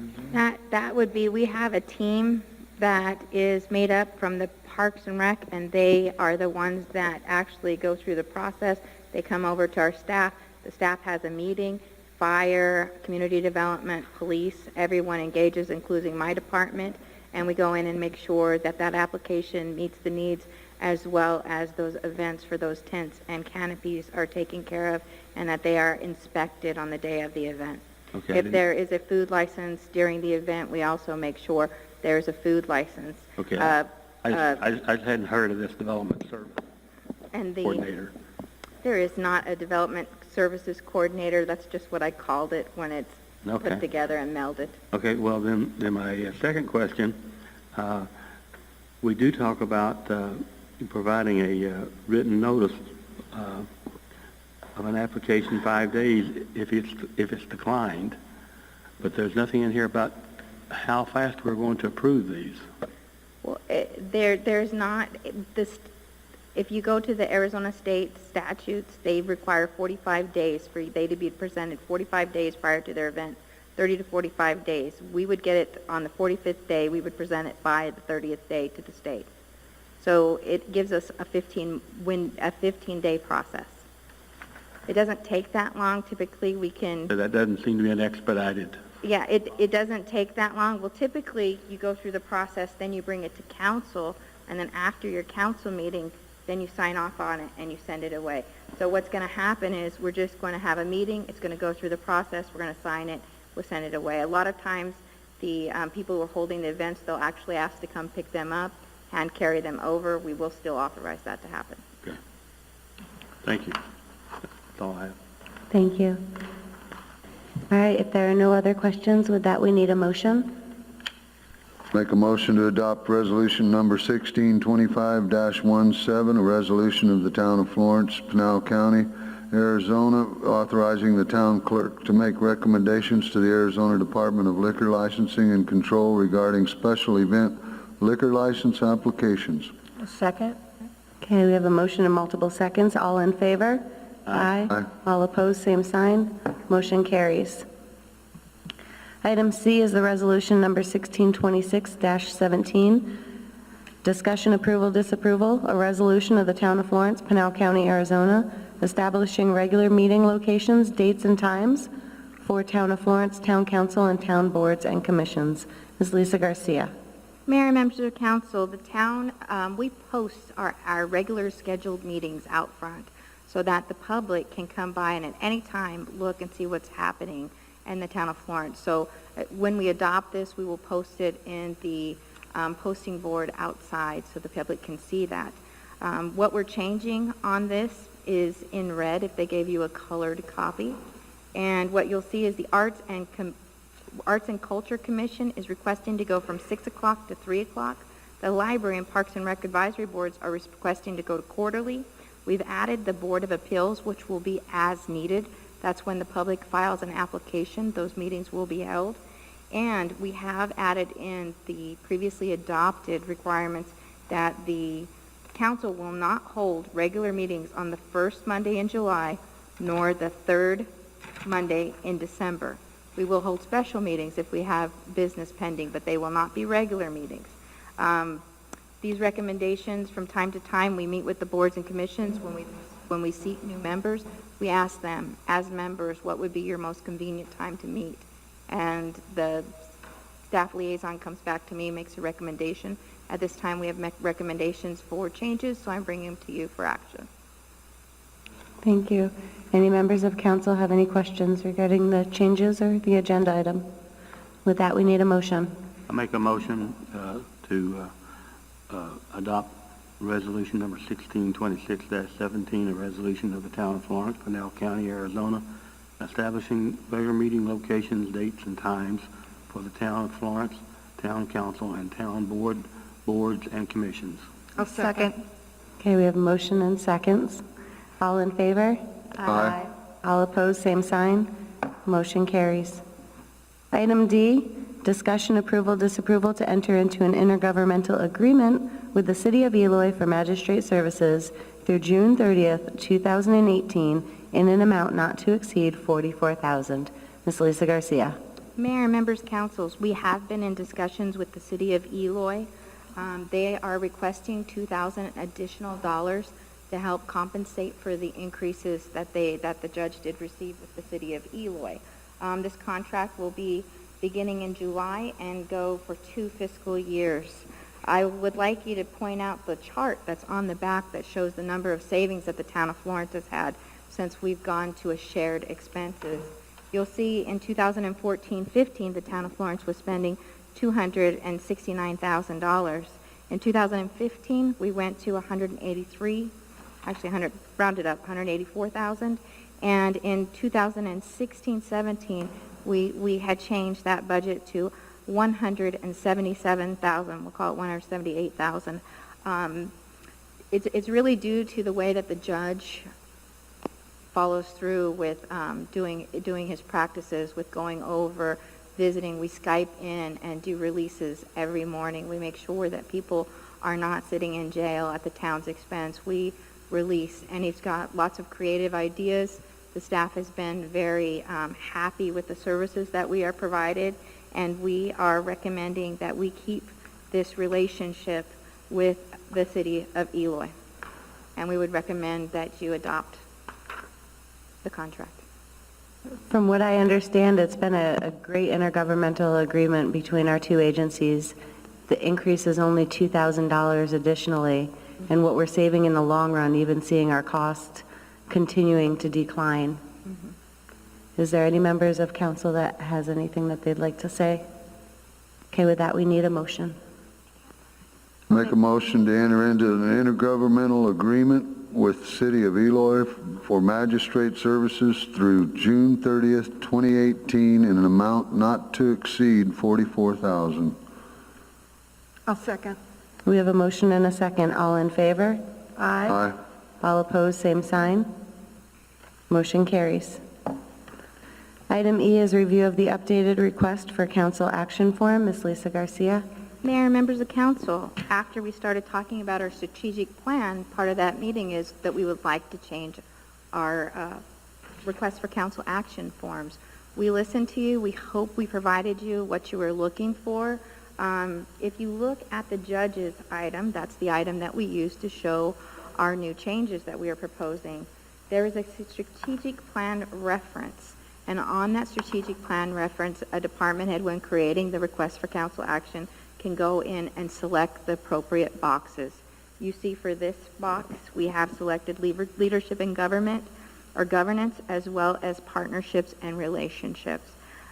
That would be, we have a team that is made up from the Parks and Rec, and they are the ones that actually go through the process. They come over to our staff. The staff has a meeting. Fire, community development, police, everyone engages, including my department, and we go in and make sure that that application meets the needs, as well as those events for those tents and canopies are taken care of, and that they are inspected on the day of the event. Okay, If there is a food license during the event, we also make sure there's a food license. Okay. I hadn't heard of this Development Service And Coordinator. there is not a development services coordinator. That's just what I called it when it's Okay. put together and melded. Okay, well, then my second question, we do talk about providing a written notice of an application 5 days if it's declined, but there's nothing in here about how fast we're going to approve these. Well, there's not this. If you go to the Arizona state statutes, they require 45 days for they to be presented 45 days prior to their event, 30 to 45 days. We would get it on the 45th day. We would present it by the 30th day to the state. So it gives us a 15-day process. It doesn't take that long. Typically, we can. So that doesn't seem to be an expedited. Yeah, it doesn't take that long. Well, typically, you go through the process, then you bring it to council, and then after your council meeting, then you sign off on it and you send it away. So what's going to happen is we're just going to have a meeting. It's going to go through the process. We're going to sign it. We'll send it away. A lot of times, the people who are holding the events, they'll actually ask to come pick them up, hand carry them over. We will still authorize that to happen. Okay. Thank you. That's all I have. Thank you. All right, if there are no other questions, with that, we need a motion. Make a motion to adopt resolution number 1625-17, a resolution of the town of Florence, Pinal County, Arizona, authorizing the town clerk to make recommendations to the Arizona Department of Liquor Licensing and Control regarding special event liquor license applications. A second? Okay, we have a motion in multiple seconds. All in favor? Aye. Aye. All opposed, same sign. Motion carries. Item C is the resolution number 1626-17. Discussion, approval, disapproval, a resolution of the town of Florence, Pinal County, Arizona, establishing regular meeting locations, dates, and times for town of Florence, town council, and town boards and commissions. Ms. Lisa Garcia. Mayor and members of council, the town, we post our regular scheduled meetings out front so that the public can come by and at any time look and see what's happening in the town of Florence. So when we adopt this, we will post it in the posting board outside so the public can see that. What we're changing on this is in red if they gave you a colored copy. And what you'll see is the Arts and Culture Commission is requesting to go from 6 o'clock to 3 o'clock. The Library and Parks and Rec Advisory Boards are requesting to go to quarterly. We've added the Board of Appeals, which will be as needed. That's when the public files an application. Those meetings will be held. And we have added in the previously adopted requirements that the council will not hold regular meetings on the first Monday in July nor the third Monday in December. We will hold special meetings if we have business pending, but they will not be regular meetings. These recommendations, from time to time, we meet with the boards and commissions. When we seek new members, we ask them, as members, what would be your most convenient time to meet? And the staff liaison comes back to me, makes a recommendation. At this time, we have recommendations for changes, so I'm bringing them to you for action. Thank you. Any members of council have any questions regarding the changes or the agenda item? With that, we need a motion. I make a motion to adopt resolution number 1626-17, a resolution of the town of Florence, Pinal County, Arizona, establishing regular meeting locations, dates, and times for the town of Florence, town council, and town boards and commissions. A second. Okay, we have a motion and seconds. All in favor? Aye. All opposed, same sign. Motion carries. Item D, discussion, approval, disapproval to enter into an intergovernmental agreement with the City of Eloy for magistrate services through June 30th, 2018, in an amount not to exceed $44,000. Ms. Lisa Garcia. Mayor and members councils, we have been in discussions with the city of Eloy. They are requesting $2,000 additional dollars to help compensate for the increases that the judge did receive with the city of Eloy. This contract will be beginning in July and go for 2 fiscal years. I would like you to point out the chart that's on the back that shows the number of savings that the town of Florence has had since we've gone to a shared expenses. You'll see in 2014-15, the town of Florence was spending $269,000. In 2015, we went to 183, actually 100, rounded up, 184,000. And in 2016-17, we had changed that budget to 177,000. We'll call it 178,000. It's really due to the way that the judge follows through with doing his practices, with going over, visiting. We Skype in and do releases every morning. We make sure that people are not sitting in jail at the town's expense. We release, and he's got lots of creative ideas. The staff has been very happy with the services that we are provided, and we are recommending that we keep this relationship with the city of Eloy. And we would recommend that you adopt the contract. From what I understand, it's been a great intergovernmental agreement between our two agencies. The increase is only $2,000 additionally, and what we're saving in the long run, even seeing our cost continuing to decline. Is there any members of council that has anything that they'd like to say? Okay, with that, we need a motion. Make a motion to enter into an intergovernmental agreement with City of Eloy for magistrate services through June 30th, 2018, in an amount not to exceed $44,000. I'll second. We have a motion and a second. All in favor? Aye. Aye. All opposed, same sign. Motion carries. Item E is review of the updated request for council action form. Ms. Lisa Garcia. Mayor and members of council, after we started talking about our strategic plan, part of that meeting is that we would like to change our request for council action forms. We listened to you. We hope we provided you what you were looking for. If you look at the judge's item, that's the item that we use to show our new changes that we are proposing. There is a strategic plan reference, and on that strategic plan reference, a department head, when creating the request for council action, can go in and select the appropriate boxes. You see for this box, we have selected leadership and government or governance, as well as partnerships and relationships.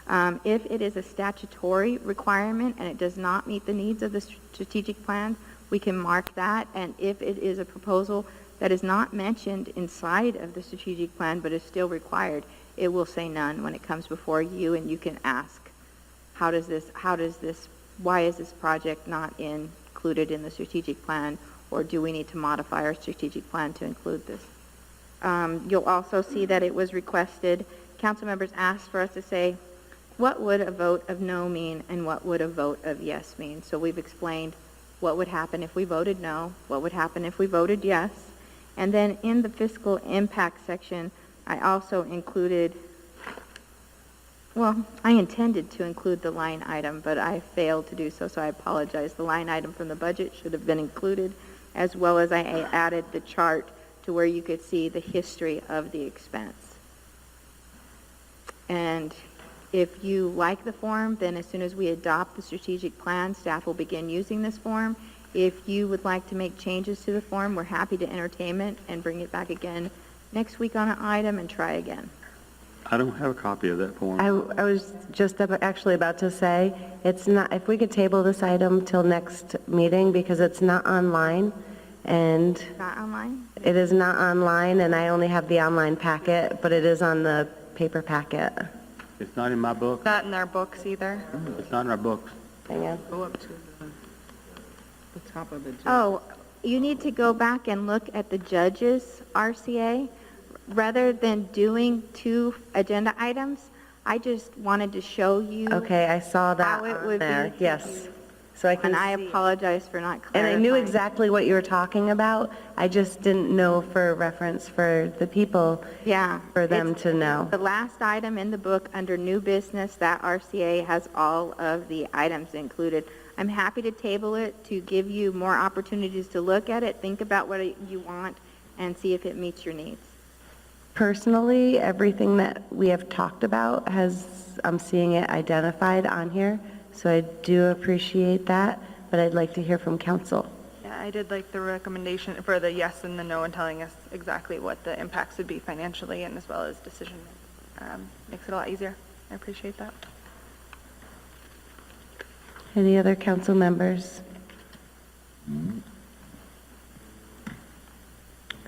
If it is a statutory requirement and it does not meet the needs of the strategic plan, we can mark that. And if it is a proposal that is not mentioned inside of the strategic plan but is still required, it will say none when it comes before you, and you can ask, why is this project not included in the strategic plan, or do we need to modify our strategic plan to include this? You'll also see that it was requested, council members asked for us to say, what would a vote of no mean and what would a vote of yes mean? So we've explained what would happen if we voted no, what would happen if we voted yes, and then in the fiscal impact section, I also included, well, I intended to include the line item, but I failed to do so, so I apologize. The line item from the budget should have been included, as well as I added the chart to where you could see the history of the expense. And if you like the form, then as soon as we adopt the strategic plan, staff will begin using this form. If you would like to make changes to the form, we're happy to entertain it and bring it back again next week on an item and try again. I don't have a copy of that form. I was just actually about to say, it's not, if we could table this item till next meeting, because it's not online, and Not online? it is not online, and I only have the online packet, but it is on the paper packet. It's not in my book. Not in our books either. It's not in our books. Hang on. Go up to the top of the agenda. Oh, you need to go back and look at the judge's RCA. Rather than doing 2 agenda items, I just wanted to show you. Okay, I saw that How it on would be there, to yes. use. So I can And I see. apologize for not And clarifying. I knew exactly what you were talking about. I just didn't know for reference for the people, Yeah. for them it's- to know. The last item in the book under new business, that RCA has all of the items included. I'm happy to table it to give you more opportunities to look at it, think about what you want, and see if it meets your needs. Personally, everything that we have talked about I'm seeing it identified on here, so I do appreciate that, but I'd like to hear from council. Yeah, I did like the recommendation for the yes and the no and telling us exactly what the impacts would be financially and as well as decision. Makes it a lot easier. I appreciate that. Any other council members?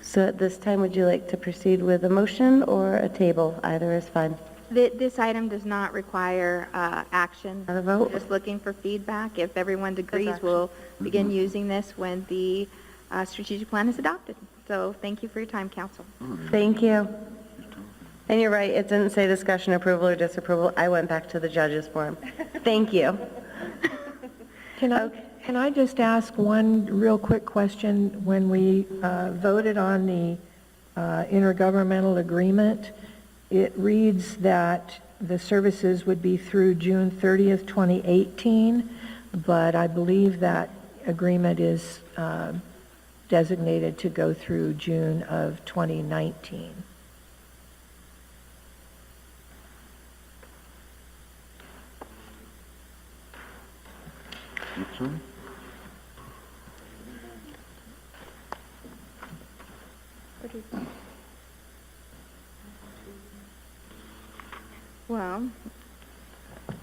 So at this time, would you like to proceed with a motion or a table? Either is fine. This item does not require action. Not a vote? Just looking for feedback. If everyone agrees, we'll begin using this when the strategic plan is adopted. So thank you for your time, council. Thank you. And you're right, it didn't say discussion, approval, or disapproval. I went back to the judges form. Thank you. Can I just ask one real quick question? When we voted on the intergovernmental agreement, it reads that the services would be through June 30th, 2018, but I believe that agreement is designated to go through June of 2019. Well,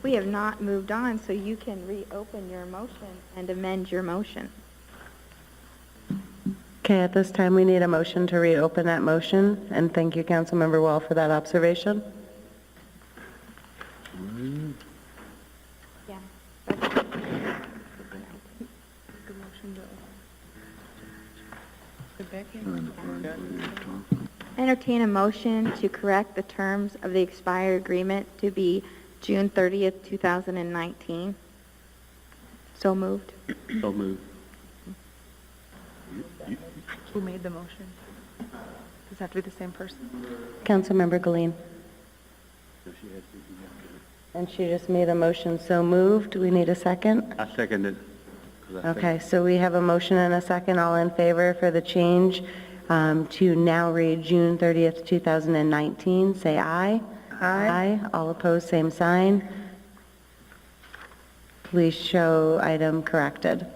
we have not moved on, so you can reopen your motion and amend your motion. Okay, at this time, we need a motion to reopen that motion, and thank you, Councilmember Wall, for that observation. Yeah. Entertain a motion to correct the terms of the expired agreement to be June 30th, 2019. So moved. So moved. Who made the motion? Does it have to be the same person? Councilmember Galeen. And she just made a motion, so moved. We need a second? I second it. 'Cause I think- Okay, so we have a motion and a second. All in favor for the change to now read June 30th, 2019, say aye. Aye. All opposed, same sign. Please show item corrected.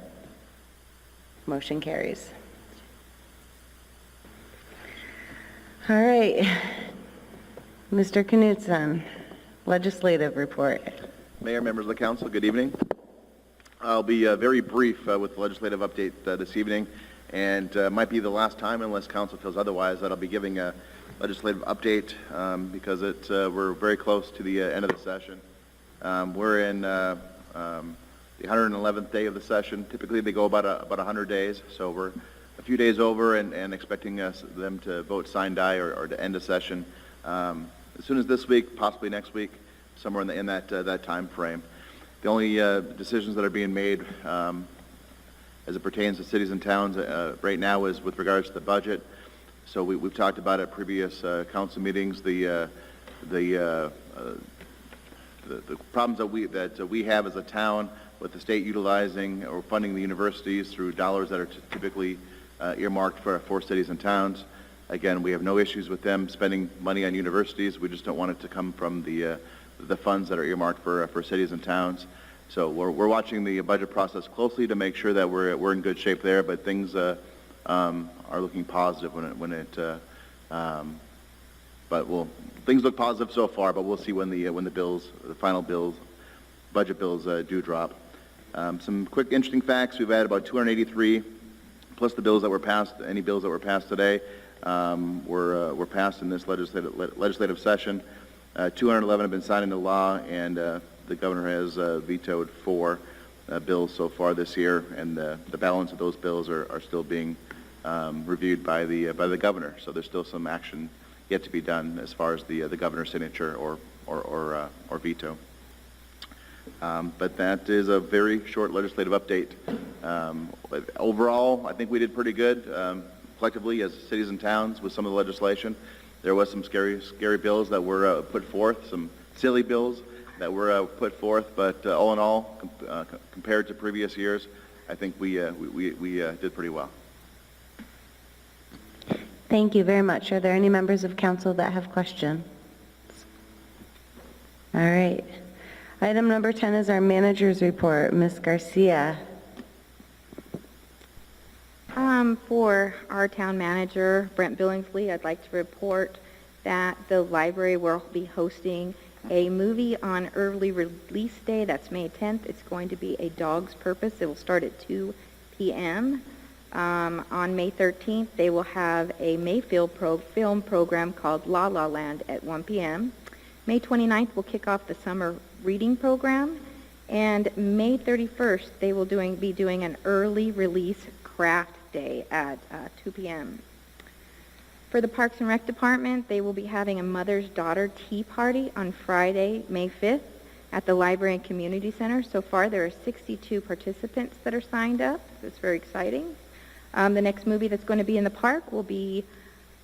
Motion carries. All right. Mr. Knutson, legislative report. Mayor, members of the council, good evening. I'll be very brief with the legislative update this evening, and might be the last time, unless council feels otherwise, that I'll be giving a legislative update because we're very close to the end of the session. We're in the 111th day of the session. Typically, they go about 100 days, so we're a few days over and expecting them to vote sign die or to end a session as soon as this week, possibly next week, somewhere in that time frame. The only decisions that are being made as it pertains to cities and towns right now is with regards to the budget. So we've talked about at previous council meetings the problems that we have as a town with the state utilizing or funding the universities through dollars that are typically earmarked for cities and towns. Again, we have no issues with them spending money on universities. We just don't want it to come from the funds that are earmarked for cities and towns. So we're watching the budget process closely to make sure that we're in good shape there. But things are looking positive things look positive so far. But we'll see when the final budget bills do drop. Some quick interesting facts: we've had about 283 plus the bills that were passed. Any bills that were passed today were passed in this legislative session. 211 have been signed into law, and the governor has vetoed 4 bills so far this year, and the balance of those bills are still being reviewed by the governor. So there's still some action yet to be done as far as the governor's signature or or veto. But that is a very short legislative update. Overall, I think we did pretty good collectively as cities and towns with some of the legislation. There was some scary bills that were put forth, some silly bills that were put forth, but all in all, compared to previous years, I think we did pretty well. Thank you very much. Are there any members of council that have questions? All right. Item number 10 is our manager's report. Ms. Garcia. For our town manager, Brent Billingsley, I'd like to report that the library will be hosting a movie on early release day. That's May 10th. It's going to be A Dog's Purpose. It will start at 2 p.m. On May 13th, they will have a Mayfield film program called La La Land at 1 p.m. May 29th, we'll kick off the summer reading program. And May 31st, they will be doing an early release craft day at 2 p.m. For the Parks and Rec Department, they will be having a Mother's Daughter Tea Party on Friday, May 5th at the Library and Community Center. So far, there are 62 participants that are signed up. It's very exciting. The next movie that's going to be in the park will be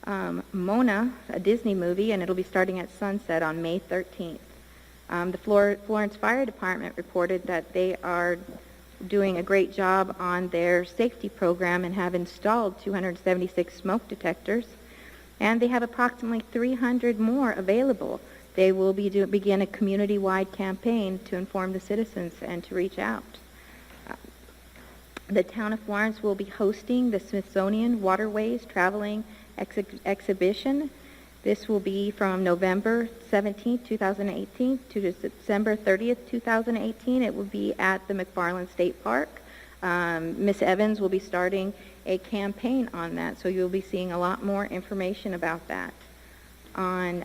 Mona, a Disney movie, and it'll be starting at sunset on May 13th. The Florence Fire Department reported that they are doing a great job on their safety program and have installed 276 smoke detectors, and they have approximately 300 more available. They will begin a community-wide campaign to inform the citizens and to reach out. The town of Florence will be hosting the Smithsonian Waterways Traveling Exhibition. This will be from November 17th, 2018 to December 30th, 2018. It will be at the McFarland State Park. Ms. Evans will be starting a campaign on that, so you'll be seeing a lot more information about that. On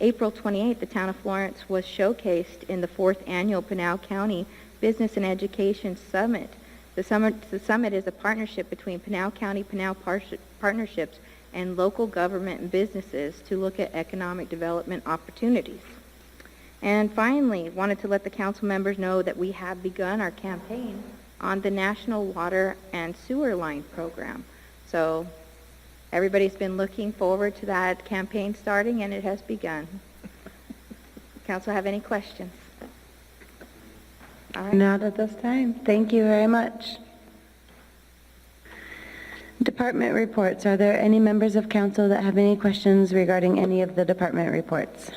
April 28th, the town of Florence was showcased in the 4th Annual Pinal County Business and Education Summit. The summit is a partnership between Pinal County, Pinal Partnerships, and local government and businesses to look at economic development opportunities. And finally, wanted to let the council members know that we have begun our campaign on the National Water and Sewer Line Program. So everybody's been looking forward to that campaign starting, and it has begun. Council have any questions? All right. Not at this time. Thank you very much. Department reports. Are there any members of council that have any questions regarding any of the department reports?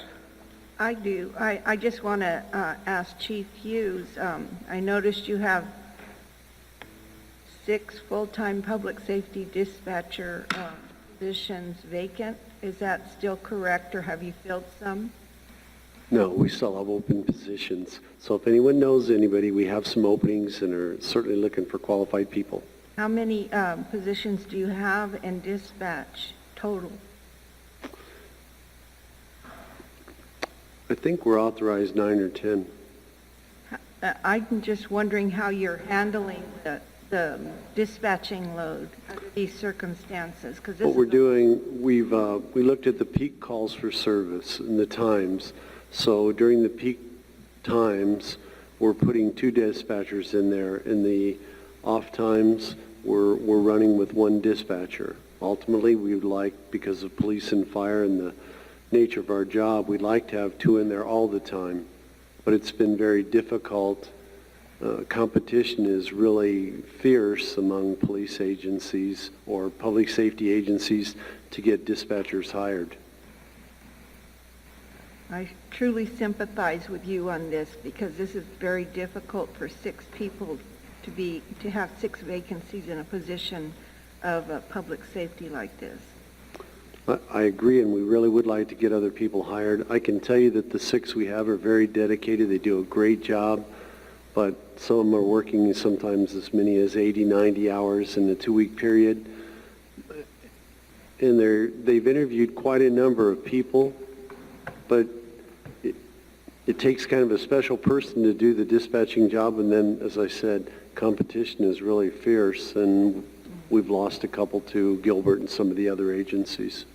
I do. I just want to ask Chief Hughes, I noticed you have 6 full-time public safety dispatcher positions vacant. Is that still correct, or have you filled some? No, we still have open positions. So if anyone knows anybody, we have some openings and are certainly looking for qualified people. How many positions do you have in dispatch total? I think we're authorized 9 or 10. I'm just wondering how you're handling the dispatching load under these circumstances. What we're doing, we looked at the peak calls for service and the times. So during the peak times, we're putting 2 dispatchers in there. In the off times, we're running with 1 dispatcher. Ultimately, we would like, because of police and fire and the nature of our job, we'd like to have 2 in there all the time. But it's been very difficult. Competition is really fierce among police agencies or public safety agencies to get dispatchers hired. I truly sympathize with you on this, because this is very difficult for 6 people to have 6 vacancies in a position of public safety like this. I agree, and we really would like to get other people hired. I can tell you that the 6 we have are very dedicated. They do a great job, but some of them are working sometimes as many as 80, 90 hours in a 2-week period. And they've interviewed quite a number of people, but it takes kind of a special person to do the dispatching job, and then, as I said, competition is really fierce, and we've lost a couple to Gilbert and some of the other agencies.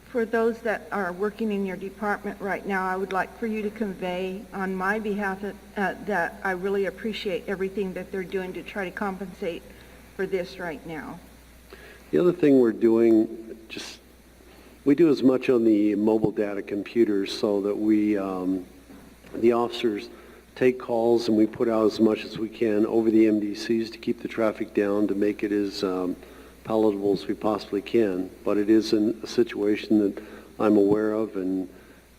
for those that are working in your department right now, I would like for you to convey on my behalf that I really appreciate everything that they're doing to try to compensate for this right now. The other thing we're doing, we do as much on the mobile data computers so that we, the officers take calls and we put out as much as we can over the MDCs to keep the traffic down, to make it as palatable as we possibly can. But it is a situation that I'm aware of and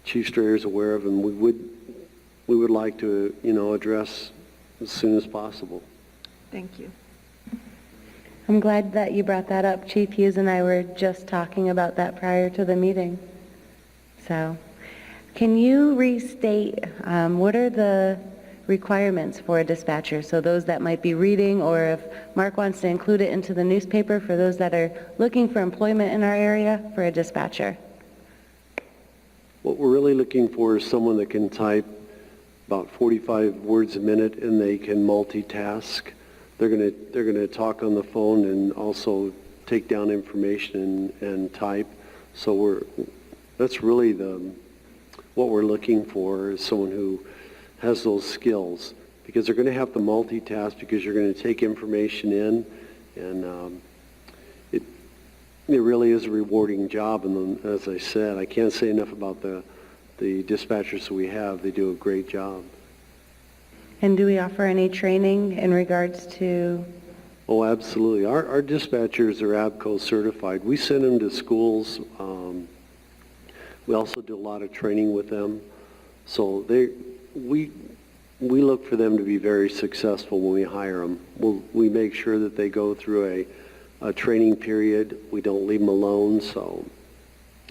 Chief Strayer is aware of, and we would like to, address as soon as possible. Thank you. I'm glad that you brought that up. Chief Hughes and I were just talking about that prior to the meeting. So, can you restate what are the requirements for a dispatcher? So those that might be reading, or if Mark wants to include it into the newspaper for those that are looking for employment in our area for a dispatcher. What we're really looking for is someone that can type about 45 words a minute and they can multitask. They're going to talk on the phone and also take down information and type. So that's really what we're looking for, is someone who has those skills, because they're going to have to multitask, because you're going to take information in, and it really is a rewarding job. And then, as I said, I can't say enough about the dispatchers that we have. They do a great job. And do we offer any training in regards to? Oh, absolutely. Our dispatchers are ABCO certified. We send them to schools. We also do a lot of training with them. So we look for them to be very successful when we hire them. We make sure that they go through a training period. We don't leave them alone, so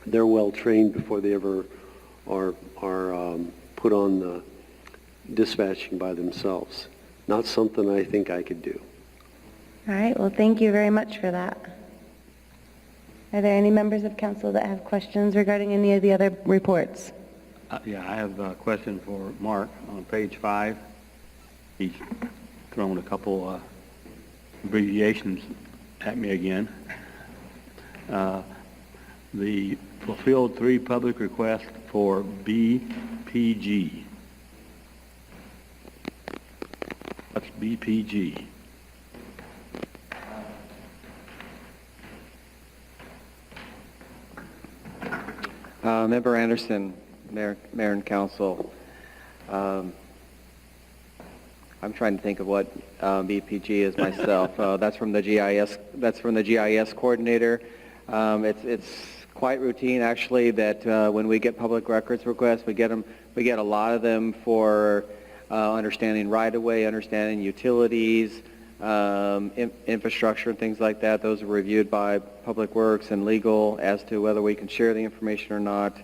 they're well trained before they ever are put on the dispatching by themselves. Not something I think I could do. All right, well, thank you very much for that. Are there any members of council that have questions regarding any of the other reports? Yeah, I have a question for Mark on page 5. He's thrown a couple abbreviations at me again. The fulfilled 3 public requests for BPG. What's BPG? Member Anderson, Mayor and Council, I'm trying to think of what BPG is myself. That's from the GIS. That's from the GIS coordinator. It's quite routine, actually, that when we get public records requests, we get a lot of them for understanding right-of-way, understanding utilities, infrastructure and things like that. Those are reviewed by Public Works and Legal as to whether we can share the information or not,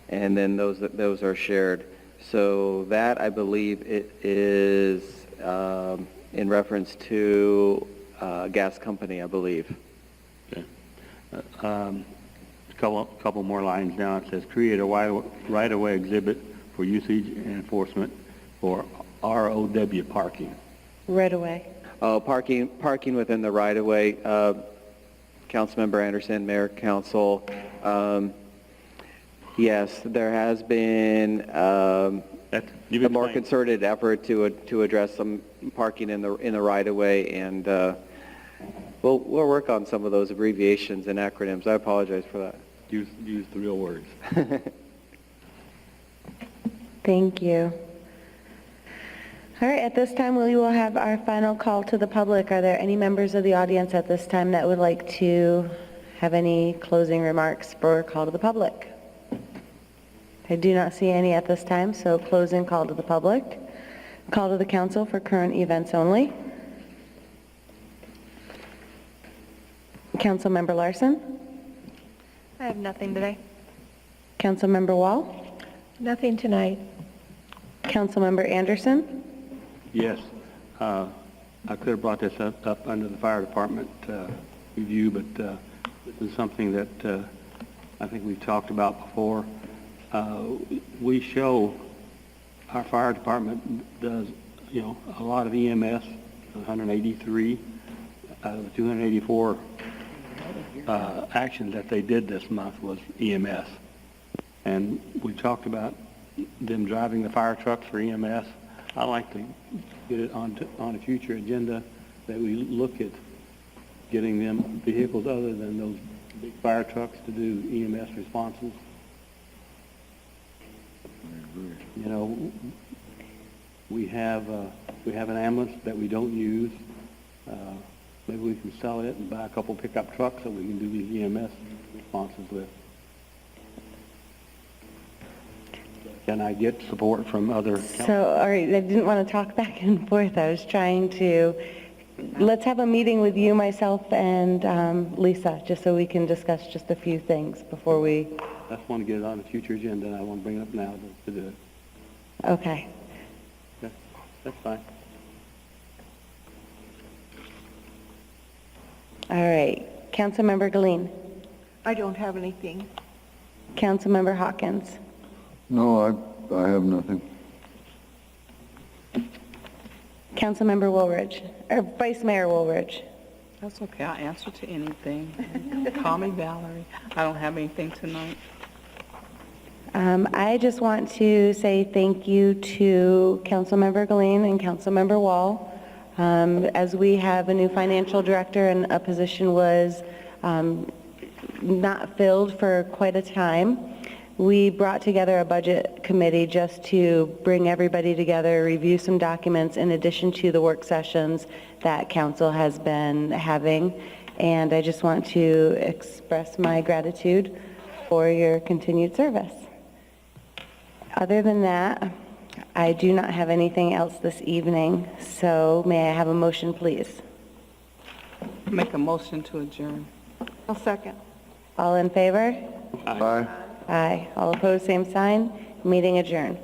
and then those are shared. So that, I believe, it is in reference to gas company, I believe. Okay. A couple more lines down. It says create a right-of-way exhibit for usage and enforcement for ROW parking. Right away. Parking within the right-of-way. Councilmember Anderson, Mayor, Council. Yes, there has been a more concerted effort to address some parking in the right-of-way, and we'll work on some of those abbreviations and acronyms. I apologize for that. Use the real words. Thank you. All right, at this time, we will have our final call to the public. Are there any members of the audience at this time that would like to have any closing remarks for call to the public? I do not see any at this time, so closing call to the public. Call to the council for current events only. Councilmember Larson? I have nothing today. Councilmember Wall? Nothing tonight. Councilmember Anderson? Yes. I could have brought this up under the fire department review, but this is something that I think we've talked about before. We show our fire department does, a lot of EMS, 183 out of the 284 action that they did this month was EMS. And we talked about them driving the fire trucks for EMS. I'd like to get it on a future agenda that we look at getting them vehicles other than those big fire trucks to do EMS responses. You know, we have an ambulance that we don't use. Maybe we can sell it and buy a couple pickup trucks that we can do these EMS responses with. Can I get support from other council? So, all right, I didn't want to talk back and forth. I was trying to, let's have a meeting with you, myself, and Lisa, just so we can discuss just a few things before we... I just want to get it on the future agenda, and I want to bring it up now to do it. Okay. Okay, that's fine. All right. Councilmember Galeen. I don't have anything. Councilmember Hawkins. No, I have nothing. Councilmember Woolridge, or Vice Mayor Woolridge. That's okay, I'll answer to anything. Call me Valerie. I don't have anything tonight. I just want to say thank you to Councilmember Galeen and Councilmember Wall. As we have a new financial director and a position was not filled for quite a time, we brought together a budget committee just to bring everybody together, review some documents in addition to the work sessions that council has been having. And I just want to express my gratitude for your continued service. Other than that, I do not have anything else this evening, so may I have a motion, please? Make a motion to adjourn. I'll second. All in favor? Aye. Aye. All opposed, same sign. Meeting adjourned.